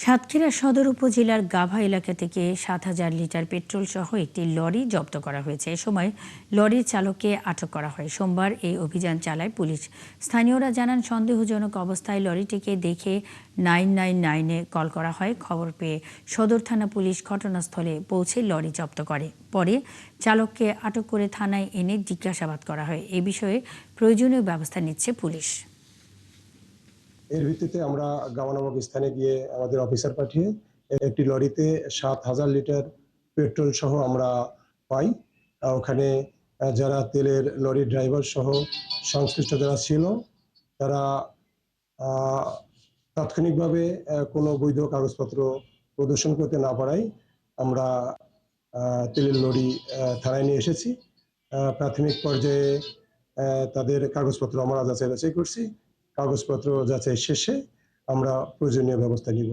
সাতক্ষীরা সদর উপজেলার গাভা এলাকা থেকে ৭,০০০ লিটার পেট্রোল সহ একটি লরি জব্দ করা হয়েছে। এ সময় লরির চালককে আটক করা হয়। সোমবার এই অভিযান চালায় পুলিশ। স্থানীয়রা জানান, সন্দেহজনক অবস্থায় লরিটিকে দেখে 999-এ কল করা হয়। খবর পেয়ে সদর থানা পুলিশ ঘটনাস্থলে পৌঁছে লরি জব্দ করে। পরে চালককে আটক করে থানায় এনে জিজ্ঞাসাবাদ করা হয়। এ বিষয়ে প্রয়োজনীয় ব্যবস্থা নিচ্ছে পুলিশ। এর ভিত্তিতে আমরা গামা নামক স্থানে গিয়ে আমাদের অফিসার পাঠিয়ে একটি লরিতে ৭,০০০ লিটার পেট্রোল সহ আমরা পাই। ওখানে যারা তেলের লরির ড্রাইভার সহ সংশ্লিষ্ট যারা ছিল তারা তাৎক্ষণিকভাবে কোনো বৈধ কাগজপত্র প্রদর্শন করতে না পারায় আমরা তেলের লরি থানায় নিয়ে এসেছি। প্রাথমিক পর্যায়ে তাদের কাগজপত্র আমরা যাচাই করছি। কাগজপত্র যাচাই শেষে আমরা প্রয়োজনীয় ব্যবস্থা নিব।